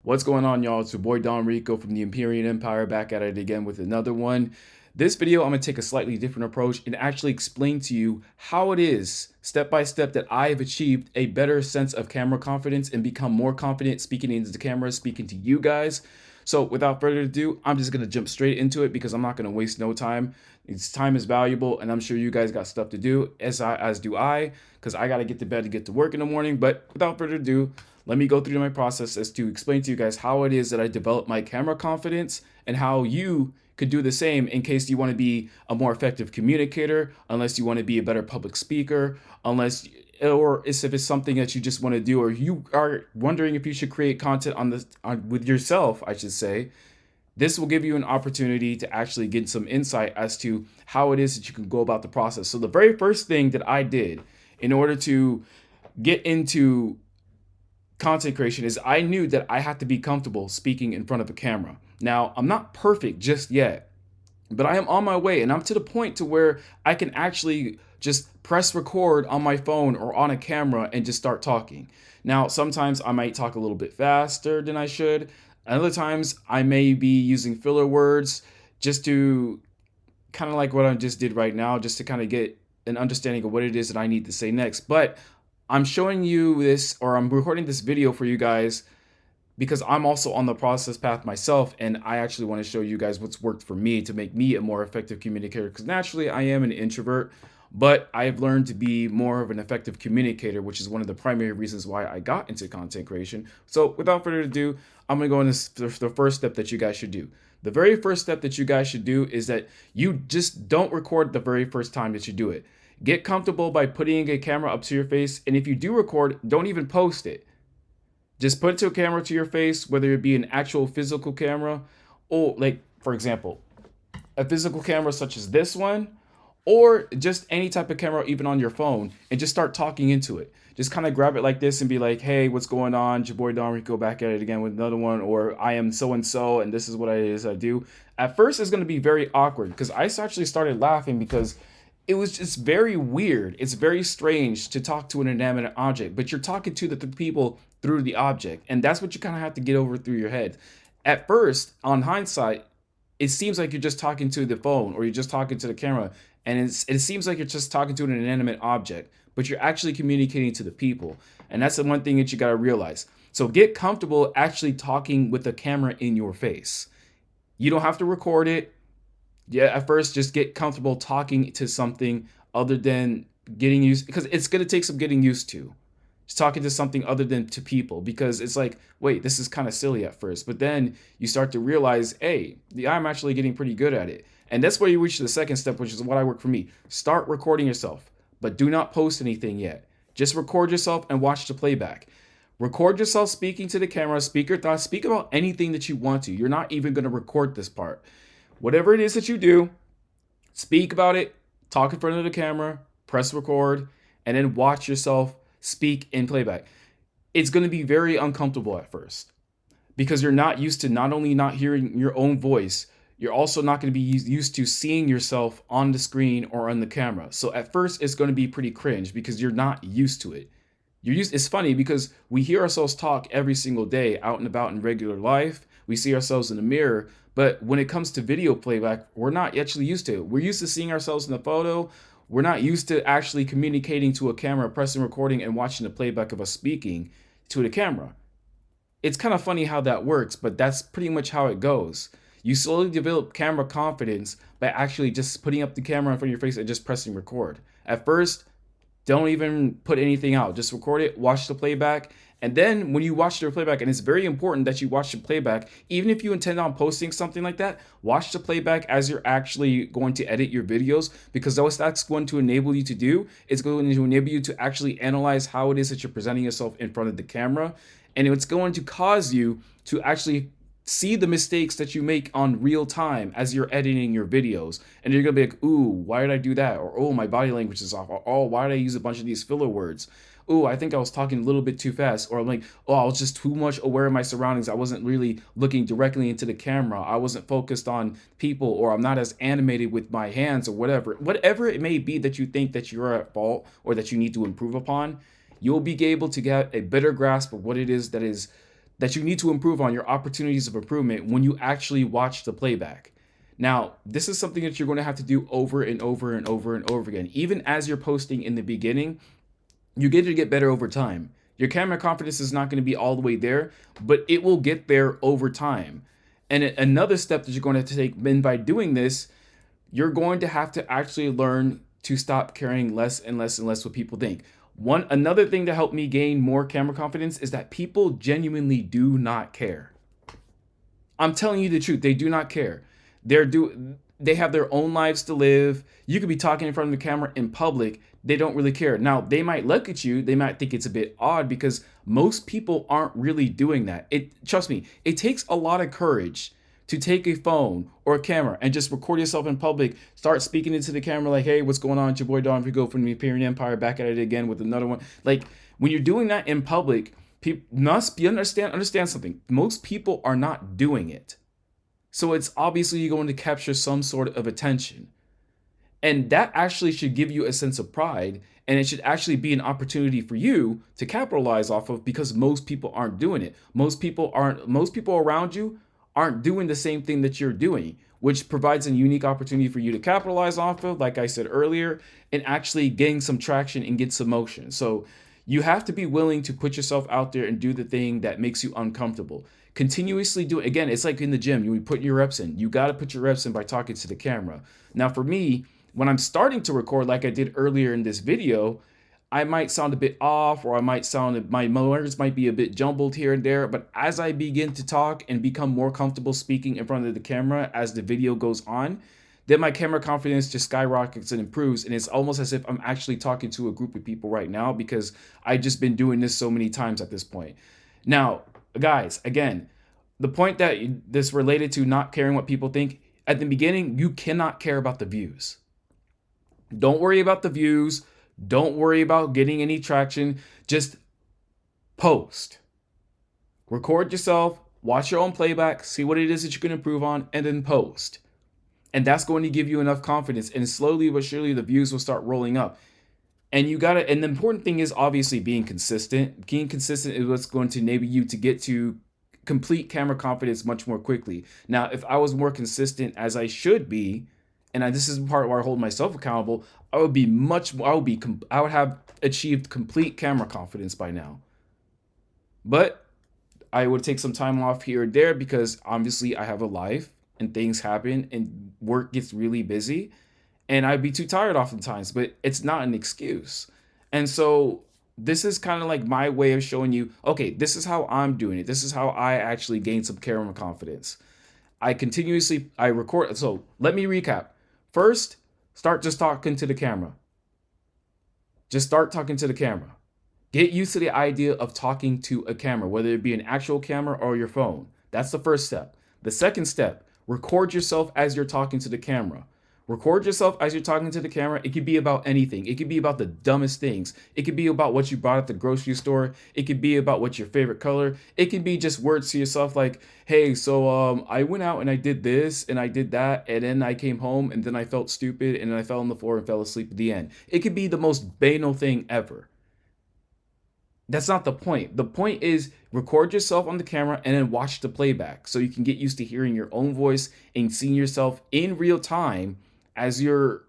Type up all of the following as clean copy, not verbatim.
What's going on, y'all? It's your boy Donrico from the Imperial Empire, back at it again with another one. This video, I'm going to take a slightly different approach and actually explain to you how it is, step by step, that I have achieved a better sense of camera confidence and become more confident speaking into the camera, speaking to you guys. So without further ado, I'm just going to jump straight into it because I'm not going to waste no time. Time is valuable, and I'm sure you guys got stuff to do, as do I, because I got to get to bed to get to work in the morning. But without further ado, let me go through my process as to explain to you guys how it is that I develop my camera confidence and how you could do the same in case you want to be a more effective communicator, unless you want to be a better public speaker, or if it's something that you just want to do, or you are wondering if you should create content with yourself, I should say. This will give you an opportunity to actually get some insight as to how it is that you can go about the process. So the very first thing that I did in order to get into content creation is I knew that I had to be comfortable speaking in front of a camera. Now, I'm not perfect just yet, but I am on my way, and I'm to the point to where I can actually just press record on my phone or on a camera and just start talking. Now, sometimes I might talk a little bit faster than I should. Other times I may be using filler words just to kind of like what I just did right now, just to kind of get an understanding of what it is that I need to say next. But I'm showing you this, or I'm recording this video for you guys because I'm also on the process path myself, and I actually want to show you guys what's worked for me to make me a more effective communicator, because naturally I am an introvert, but I have learned to be more of an effective communicator, which is one of the primary reasons why I got into content creation. So without further ado, I'm going to go into the first step that you guys should do. The very first step that you guys should do is that you just don't record the very first time that you do it. Get comfortable by putting a camera up to your face, and if you do record, don't even post it. Just put it to a camera to your face, whether it be an actual physical camera, or like, for example, a physical camera such as this one, or just any type of camera, even on your phone, and just start talking into it. Just kind of grab it like this and be like, hey, what's going on? It's your boy Donrico back at it again with another one, or I am so-and-so, and this is what it is I do. At first, it's going to be very awkward because I actually started laughing because it was just very weird. It's very strange to talk to an inanimate object, but you're talking to the people through the object. And that's what you kind of have to get over through your head. At first, on hindsight, it seems like you're just talking to the phone or you're just talking to the camera. And it seems like you're just talking to an inanimate object, but you're actually communicating to the people. And that's the one thing that you got to realize. So get comfortable actually talking with the camera in your face. You don't have to record it. Yeah, at first, just get comfortable talking to something other than getting used, because it's going to take some getting used to. Just talking to something other than to people, because it's like, wait, this is kind of silly at first. But then you start to realize, hey, I'm actually getting pretty good at it. And that's where you reach the second step, which is what I work for me. Start recording yourself, but do not post anything yet. Just record yourself and watch the playback. Record yourself speaking to the camera, speak your thoughts, speak about anything that you want to. You're not even going to record this part. Whatever it is that you do, speak about it, talk in front of the camera, press record, and then watch yourself speak in playback. It's going to be very uncomfortable at first because you're not used to not only not hearing your own voice, you're also not going to be used to seeing yourself on the screen or on the camera. So at first, it's going to be pretty cringe because you're not used to it. It's funny because we hear ourselves talk every single day out and about in regular life. We see ourselves in the mirror, but when it comes to video playback, we're not actually used to it. We're used to seeing ourselves in the photo. We're not used to actually communicating to a camera, pressing recording, and watching the playback of us speaking to the camera. It's kind of funny how that works, but that's pretty much how it goes. You slowly develop camera confidence by actually just putting up the camera in front of your face and just pressing record. At first, don't even put anything out. Just record it, watch the playback. And then when you watch the playback, and it's very important that you watch the playback, even if you intend on posting something like that, watch the playback as you're actually going to edit your videos, because what that's going to enable you to do is going to enable you to actually analyze how it is that you're presenting yourself in front of the camera. And it's going to cause you to actually see the mistakes that you make on real time as you're editing your videos. And you're gonna be like, ooh, why did I do that? Or, oh, my body language is off. Or, oh, why did I use a bunch of these filler words? Oh, I think I was talking a little bit too fast. Or I'm like, oh, I was just too much aware of my surroundings. I wasn't really looking directly into the camera. I wasn't focused on people, or I'm not as animated with my hands, or whatever. Whatever it may be that you think that you're at fault or that you need to improve upon, you'll be able to get a better grasp of what it is that is that you need to improve on, your opportunities of improvement when you actually watch the playback. Now, this is something that you're going to have to do over and over and over and over again. Even as you're posting in the beginning, you get to get better over time. Your camera confidence is not going to be all the way there, but it will get there over time. And another step that you're going to have to take, and by doing this, you're going to have to actually learn to stop caring less and less and less what people think. Another thing to help me gain more camera confidence is that people genuinely do not care. I'm telling you the truth. They do not care. They have their own lives to live. You could be talking in front of the camera in public. They don't really care. Now, they might look at you. They might think it's a bit odd because most people aren't really doing that. Trust me, it takes a lot of courage to take a phone or a camera and just record yourself in public, start speaking into the camera like, hey, what's going on? It's your boy donrico from the Imperial Empire, back at it again with another one. Like, when you're doing that in public, people must understand something. Most people are not doing it. So it's obviously you're going to capture some sort of attention. And that actually should give you a sense of pride, and it should actually be an opportunity for you to capitalize off of, because most people aren't doing it. Most people around you aren't doing the same thing that you're doing, which provides a unique opportunity for you to capitalize off of, like I said earlier, and actually gain some traction and get some motion. So you have to be willing to put yourself out there and do the thing that makes you uncomfortable. Continuously do it. Again, it's like in the gym, you put your reps in. You got to put your reps in by talking to the camera. Now, for me, when I'm starting to record, like I did earlier in this video, I might sound a bit off, or my words might be a bit jumbled here and there. But as I begin to talk and become more comfortable speaking in front of the camera as the video goes on, then my camera confidence just skyrockets and improves. And it's almost as if I'm actually talking to a group of people right now, because I've just been doing this so many times at this point. Now, guys, again, the point that this related to not caring what people think, at the beginning, you cannot care about the views. Don't worry about the views. Don't worry about getting any traction. Just post. Record yourself, watch your own playback, see what it is that you can improve on, and then post. And that's going to give you enough confidence. And slowly but surely, the views will start rolling up. And the important thing is obviously being consistent. Being consistent is what's going to enable you to get to complete camera confidence much more quickly. Now, if I was more consistent as I should be, and this is the part where I hold myself accountable, I would have achieved complete camera confidence by now. But I would take some time off here and there because obviously I have a life and things happen and work gets really busy, and I'd be too tired oftentimes, but it's not an excuse. And so this is kind of like my way of showing you, okay, this is how I'm doing it. This is how I actually gain some camera confidence. I record. So let me recap. First, start just talking to the camera. Just start talking to the camera. Get used to the idea of talking to a camera, whether it be an actual camera or your phone. That's the first step. The second step, record yourself as you're talking to the camera. Record yourself as you're talking to the camera. It could be about anything. It could be about the dumbest things. It could be about what you bought at the grocery store. It could be about what's your favorite color. It could be just words to yourself like, hey, so I went out and I did this and I did that, and then I came home and then I felt stupid and then I fell on the floor and fell asleep at the end. It could be the most banal thing ever. That's not the point. The point is record yourself on the camera and then watch the playback so you can get used to hearing your own voice and seeing yourself in real time as you're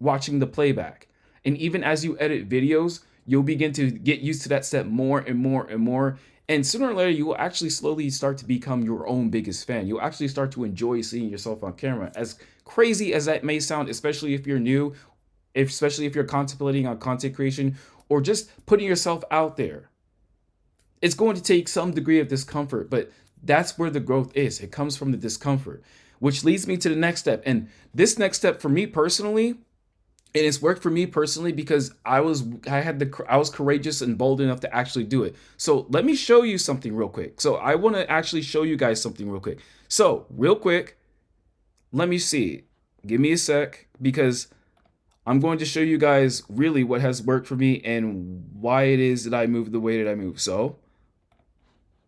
watching the playback. And even as you edit videos, you'll begin to get used to that step more and more and more. And sooner or later, you will actually slowly start to become your own biggest fan. You'll actually start to enjoy seeing yourself on camera. As crazy as that may sound, especially if you're new, especially if you're contemplating on content creation or just putting yourself out there. It's going to take some degree of discomfort, but that's where the growth is. It comes from the discomfort, which leads me to the next step. And this next step for me personally, and it's worked for me personally because I was courageous and bold enough to actually do it. So let me show you something real quick. So I want to actually show you guys something real quick. So real quick, let me see. Give me a sec, because I'm going to show you guys really what has worked for me and why it is that I move the way that I move. So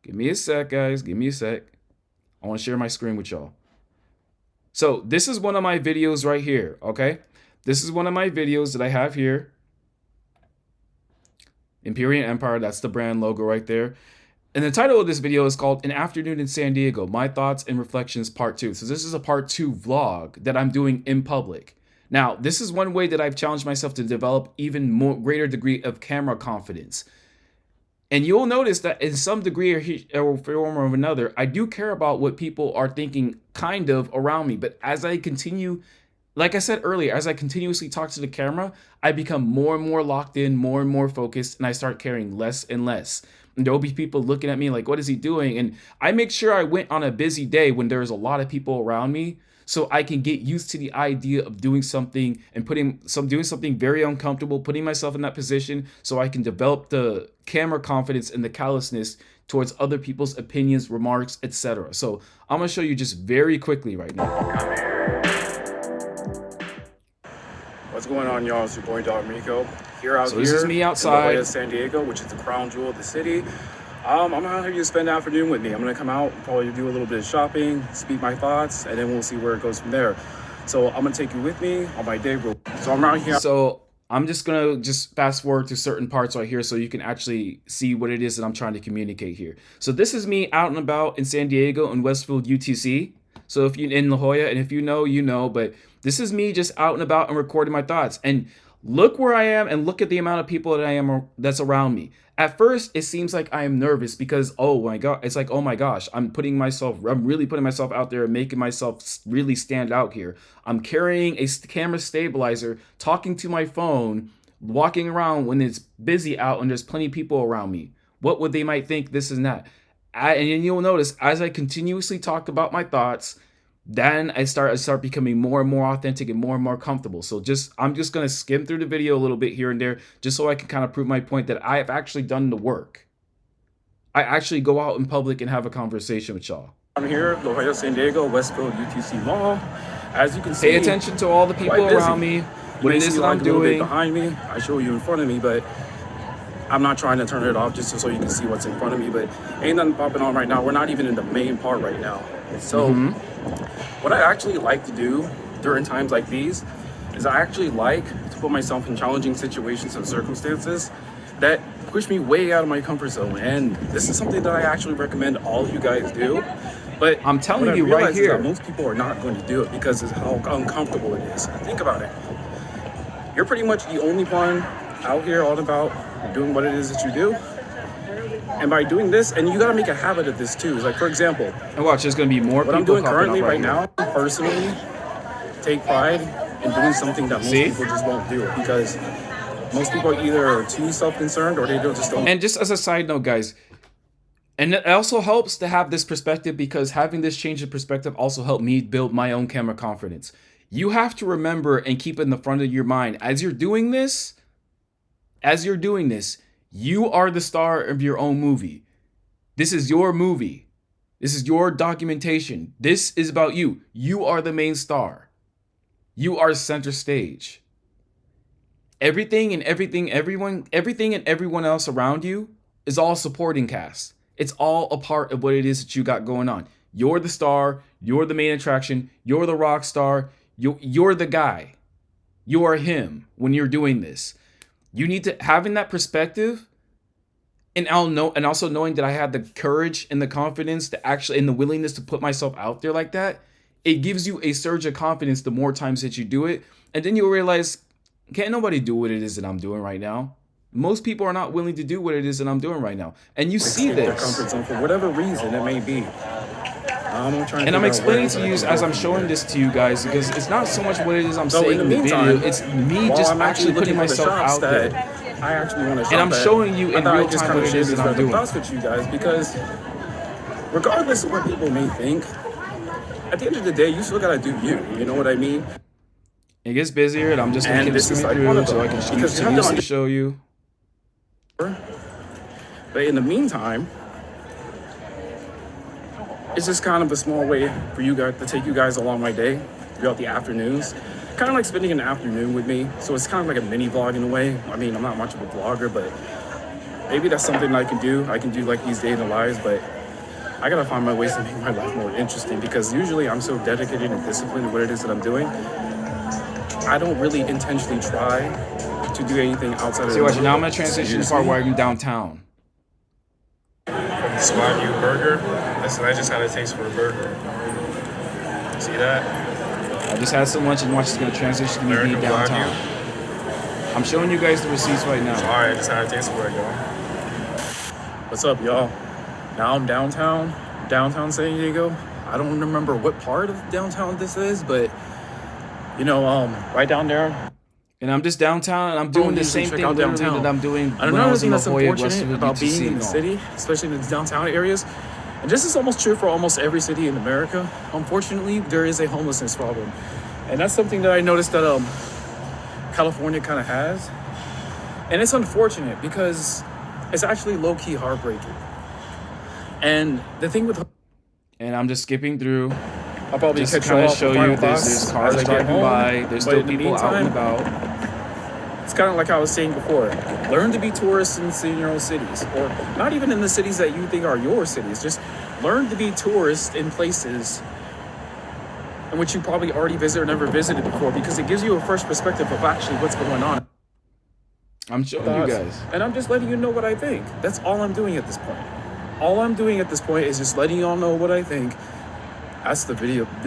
give me a sec, guys. Give me a sec. I want to share my screen with y'all. So this is one of my videos right here, okay? This is one of my videos that I have here. Imperial Empire, that's the brand logo right there. And the title of this video is called An Afternoon in San Diego, My Thoughts and Reflections Part 2. So this is a Part 2 vlog that I'm doing in public. Now, this is one way that I've challenged myself to develop even more greater degree of camera confidence. And you'll notice that in some degree or form or another, I do care about what people are thinking kind of around me. But as I continue, like I said earlier, as I continuously talk to the camera, I become more and more locked in, more and more focused, and I start caring less and less. And there'll be people looking at me like, what is he doing? And I make sure I went on a busy day when there's a lot of people around me, so I can get used to the idea of doing something and doing something very uncomfortable, putting myself in that position so I can develop the camera confidence and the callousness towards other people's opinions, remarks, etc. So I'm gonna show you just very quickly right now. What's going on, y'all? It's your boy donrico So this is me outside in San Diego, which is the crown jewel of the city. I'm gonna have you spend the afternoon with me. I'm gonna come out, probably do a little bit of shopping, speak my thoughts, and then we'll see where it goes from there. So I'm gonna take you with me on my day. So I'm around here. So I'm just gonna fast forward to certain parts right here so you can actually see what it is that I'm trying to communicate here. So this is me out and about in San Diego in Westfield UTC. So if you're in La Jolla, and if you know, you know, but this is me just out and about and recording my thoughts. And look where I am and look at the amount of people that's around me. At first, it seems like I am nervous because, oh my God, it's like, oh my gosh, I'm really putting myself out there and making myself really stand out here. I'm carrying a camera stabilizer, talking to my phone, walking around when it's busy out and there's plenty of people around me. What would they might think, this and that. And you'll notice as I continuously talk about my thoughts, then I start becoming more and more authentic and more comfortable. So I'm just gonna skim through the video a little bit here and there, just so I can kind of prove my point that I have actually done the work. I actually go out in public and have a conversation with y'all. I'm here, La Jolla, San Diego, Westfield UTC Mall. As you can see, pay attention to all the people around me. What it is that I'm doing behind me, I show you in front of me, but I'm not trying to turn it off just so you can see what's in front of me. But ain't nothing popping on right now. We're not even in the main part right now. So what I actually like to do during times like these is I actually like to put myself in challenging situations and circumstances that push me way out of my comfort zone. And this is something that I actually recommend all of you guys do. But I'm telling you right here, most people are not going to do it because of how uncomfortable it is. Think about it. You're pretty much the only one out here all about doing what it is that you do. And by doing this, and you got to make a habit of this too. It's like, for example, and watch, there's going to be more what people I'm doing currently right now, personally, take pride in doing something that most people just won't do, because most people either are too self-concerned or they just don't. And just as a side note, guys, and it also helps to have this perspective, because having this change of perspective also helped me build my own camera confidence. You have to remember and keep it in the front of your mind as you're doing this, you are the star of your own movie. This is your movie. This is your documentation. This is about you. You are the main star. You are center stage. Everything and everyone else around you is all supporting cast. It's all a part of what it is that you got going on. You're the star. You're the main attraction. You're the rock star. You're the guy. You are him when you're doing this. You need to having that perspective, and also knowing that I had the courage and the confidence to actually, and the willingness to put myself out there like that. It gives you a surge of confidence the more times that you do it, and then you'll realize, can't nobody do what it is that I'm doing right now. Most people are not willing to do what it is that I'm doing right now, and you see this. Their comfort zone for whatever reason it may be. I'm explaining to you as I'm showing this to you guys, because it's not so much what it is I'm saying in the video, it's me just actually putting myself out there. I actually want to shop and I'm showing you in real time what it is that I'm doing. With you guys, because regardless of what people may think, at the end of the day, you still gotta do you. You know what I mean? It gets busier, and I'm just gonna keep scrolling through so I can continuously show you. But in the meantime, it's just kind of a small way for you guys to take you guys along my day throughout the afternoons. Kind of like spending an afternoon with me. So it's kind of like a mini vlog in a way. I mean, I'm not much of a vlogger, but maybe that's something I can do. I can do like these day in the lives, but I gotta find my ways to make my life more interesting, because usually I'm so dedicated and disciplined in what it is that I'm doing. I don't really intentionally try to do anything outside of now I'm gonna transition to the part where I'm downtown. Swagyu burger. Listen, I just had a taste for a burger. See that? I just had some lunch and watch is going to transition to me being American downtown. Wagyu. I'm showing you guys the receipts right now. Sorry, I just had a taste for it, y'all. What's up, y'all? Now I'm downtown San Diego. I don't remember what part of downtown this is, but you know, right down there. And I'm just downtown, and I'm doing the same thing literally that I'm doing when I was in La Jolla, Westwood, about being in the UTC. city, especially in the downtown areas, and this is almost true for almost every city in America. Unfortunately, there is a homelessness problem, and that's something that I noticed that California kind of has, and it's unfortunate because it's actually low-key heartbreaking. And the thing with And I'm just skipping through. I'll probably Just to catch kind you of off show the you final there's class cars as I get driving home, by. There's but still in the people out and meantime, about. it's kind of like I was saying before. Learn to be tourists in your own cities, or not even in the cities that you think are your cities. Just learn to be tourists in places in which you probably already visited or never visited before, because it gives you a fresh perspective of actually what's going on. I'm showing you guys. And I'm just letting you know what I think. That's all I'm doing at this point. All I'm doing at this point is just letting y'all know what I think. That's the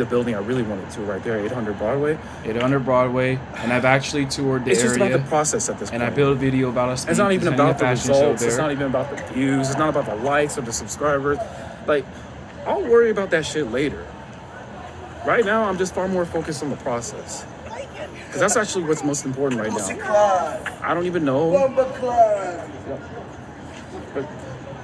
building I really wanted to right there, 800 Broadway. 800 Broadway, and I've actually toured the It's area. just about the process at this point. And I built a video about us. It's not even about the fashion show results. It's not even about the views. It's not about the likes or the subscribers. Like, I'll worry about that shit later. Right now, I'm just far more focused on the process. Because that's actually what's most important right now. I don't even know. But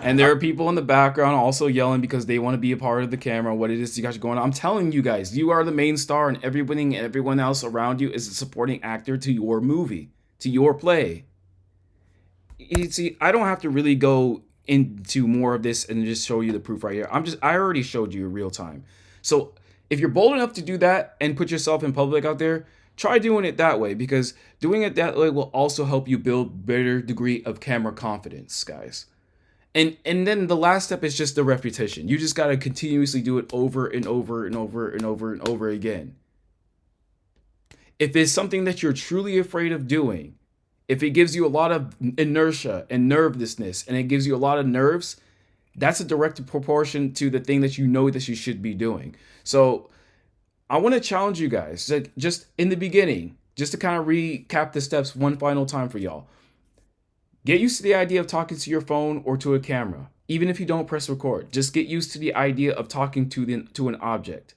And there are people in the background also yelling because they want to be a part of the camera, what it is you guys are going on. I'm telling you guys, you are the main star, and everyone else around you is a supporting actor to your movie, to your play. You see, I don't have to really go into more of this and just show you the proof right here. I already showed you in real time. So if you're bold enough to do that and put yourself in public out there, try doing it that way, because doing it that way will also help you build better degree of camera confidence, guys. And then the last step is just the repetition. You just got to continuously do it over and over and over and over and over again. If it's something that you're truly afraid of doing, if it gives you a lot of inertia and nervousness, and it gives you a lot of nerves, that's a direct proportion to the thing that you know that you should be doing. So I want to challenge you guys, like, just in the beginning, just to kind of recap the steps one final time for y'all. Get used to the idea of talking to your phone or to a camera. Even if you don't press record, just get used to the idea of talking to an object.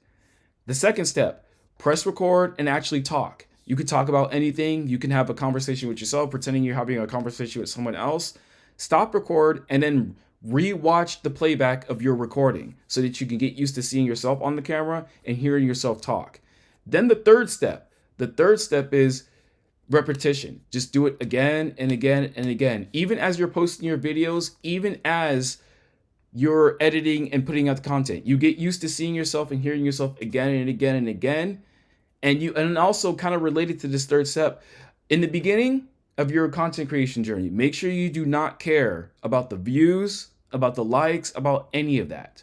The second step, press record and actually talk. You can talk about anything. You can have a conversation with yourself, pretending you're having a conversation with someone else. Stop record and then re-watch the playback of your recording so that you can get used to seeing yourself on the camera and hearing yourself talk. Then the third step is repetition. Just do it again and again and again. Even as you're posting your videos, even as you're editing and putting out the content, you get used to seeing yourself and hearing yourself again and again and again. And also kind of related to this third step, in the beginning of your content creation journey, make sure you do not care about the views, about the likes, about any of that.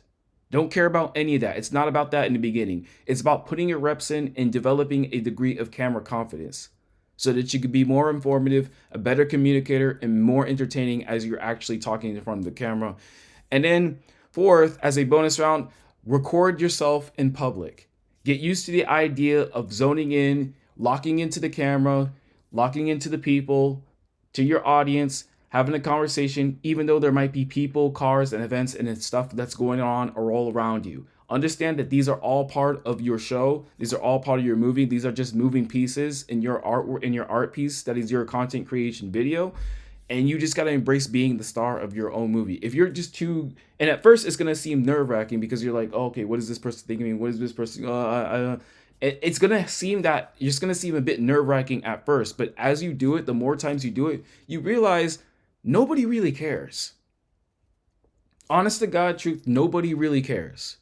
Don't care about any of that. It's not about that in the beginning. It's about putting your reps in and developing a degree of camera confidence, so that you can be more informative, a better communicator, and more entertaining as you're actually talking in front of the camera. And then fourth, as a bonus round, record yourself in public. Get used to the idea of zoning in, locking into the camera, locking into the people, to your audience, having a conversation, even though there might be people, cars, and events and stuff that's going on all around you. Understand that these are all part of your show. These are all part of your movie. These are just moving pieces in your artwork, in your art piece that is your content creation video. And you just got to embrace being the star of your own movie. If you're just too, and at first it's going to seem nerve-wracking because you're like, oh, okay, what is this person thinking? What is this person? It's going to seem that you're just going to seem a bit nerve-wracking at first. But as you do it, the more times you do it, you realize nobody really cares. Honest to God truth, nobody really cares.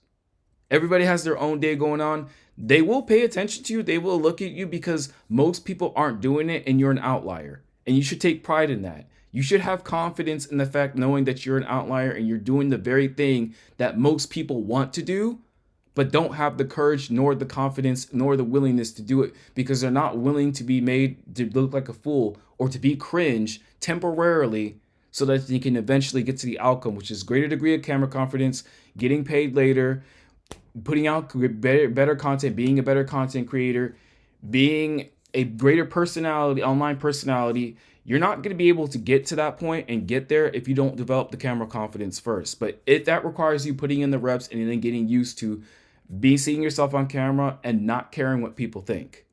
Everybody has their own day going on. They will pay attention to you. They will look at you because most people aren't doing it and you're an outlier. And you should take pride in that. You should have confidence in the fact knowing that you're an outlier and you're doing the very thing that most people want to do, but don't have the courage nor the confidence nor the willingness to do it because they're not willing to be made to look like a fool or to be cringe temporarily so that you can eventually get to the outcome, which is greater degree of camera confidence, getting paid later, putting out better content, being a better content creator, being a greater personality, online personality. You're not going to be able to get to that point and get there if you don't develop the camera confidence first. But if that requires you putting in the reps and then getting used to seeing yourself on camera and not caring what people think.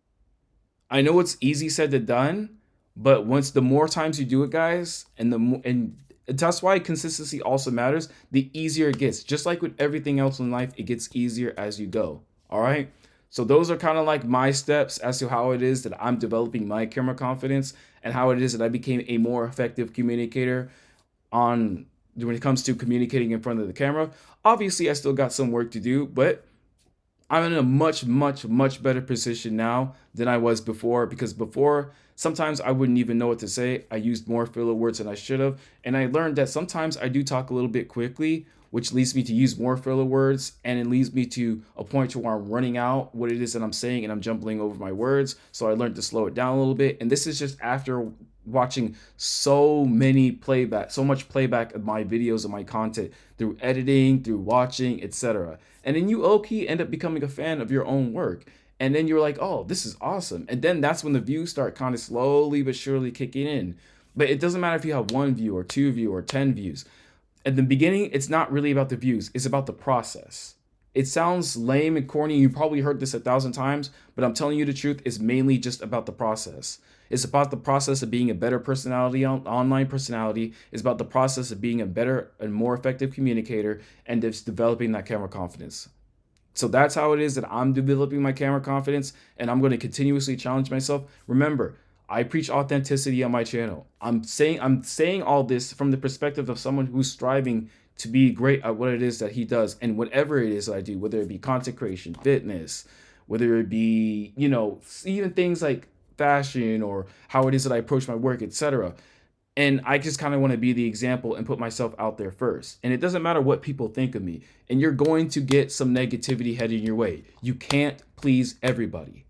I know it's easy said than done, but once the more times you do it, guys, and the more, and that's why consistency also matters, the easier it gets. Just like with everything else in life, it gets easier as you go. All right. So those are kind of like my steps as to how it is that I'm developing my camera confidence and how it is that I became a more effective communicator on when it comes to communicating in front of the camera. Obviously, I still got some work to do, but I'm in a much, much, much better position now than I was before, because before, sometimes I wouldn't even know what to say. I used more filler words than I should have. And I learned that sometimes I do talk a little bit quickly, which leads me to use more filler words. And it leads me to a point to where I'm running out what it is that I'm saying and I'm jumbling over my words. So I learned to slow it down a little bit. And this is just after watching so much playback of my videos and my content through editing, through watching, etc. And then you low-key end up becoming a fan of your own work. And then you're like, oh, this is awesome. And then that's when the views start kind of slowly but surely kicking in. But it doesn't matter if you have 1 view or 2 view or 10 views. At the beginning, it's not really about the views. It's about the process. It sounds lame and corny. You probably heard this 1,000 times, but I'm telling you the truth. It's mainly just about the process. It's about the process of being a better personality, online personality. It's about the process of being a better and more effective communicator and just developing that camera confidence. So that's how it is that I'm developing my camera confidence, and I'm going to continuously challenge myself. Remember, I preach authenticity on my channel. I'm saying all this from the perspective of someone who's striving to be great at what it is that he does, and whatever it is that I do, whether it be content creation, fitness, whether it be, even things like fashion or how it is that I approach my work, etc. And I just kind of want to be the example and put myself out there first. And it doesn't matter what people think of me. And you're going to get some negativity heading your way. You can't please everybody.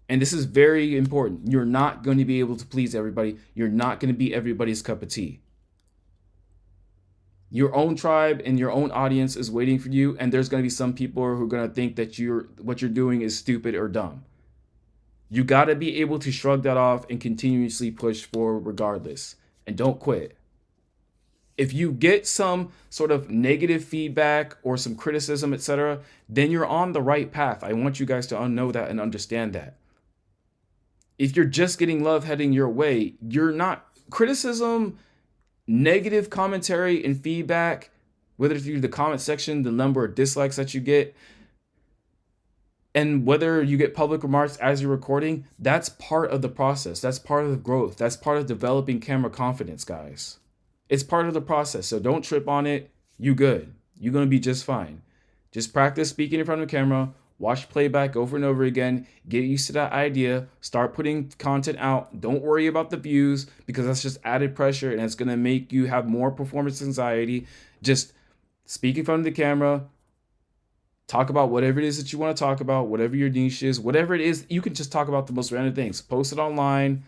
And this is very important. You're not going to be able to please everybody. You're not going to be everybody's cup of tea. Your own tribe and your own audience is waiting for you. And there's going to be some people who are going to think that what you're doing is stupid or dumb. You got to be able to shrug that off and continuously push forward regardless. And don't quit. If you get some sort of negative feedback or some criticism, etc., then you're on the right path. I want you guys to know that and understand that. If you're just getting love heading your way, you're not. Criticism, negative commentary, and feedback, whether through the comment section, the number of dislikes that you get, and whether you get public remarks as you're recording, that's part of the process. That's part of the growth. That's part of developing camera confidence, guys. It's part of the process. So don't trip on it. You good. You're going to be just fine. Just practice speaking in front of the camera. Watch playback over and over again. Get used to that idea. Start putting content out. Don't worry about the views, because that's just added pressure and it's going to make you have more performance anxiety. Just speak in front of the camera. Talk about whatever it is that you want to talk about, whatever your niche is, whatever it is. You can just talk about the most random things. Post it online,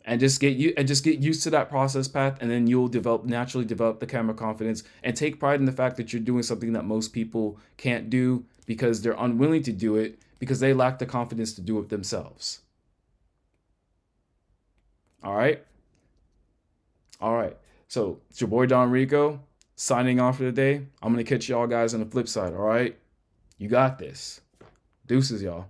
and just get used to that process path, and then you'll naturally develop the camera confidence and take pride in the fact that you're doing something that most people can't do because they're unwilling to do it because they lack the confidence to do it themselves. All right. So it's your boy Donrico signing off for the day. I'm gonna catch y'all guys on the flip side. All right. You got this. Deuces, y'all.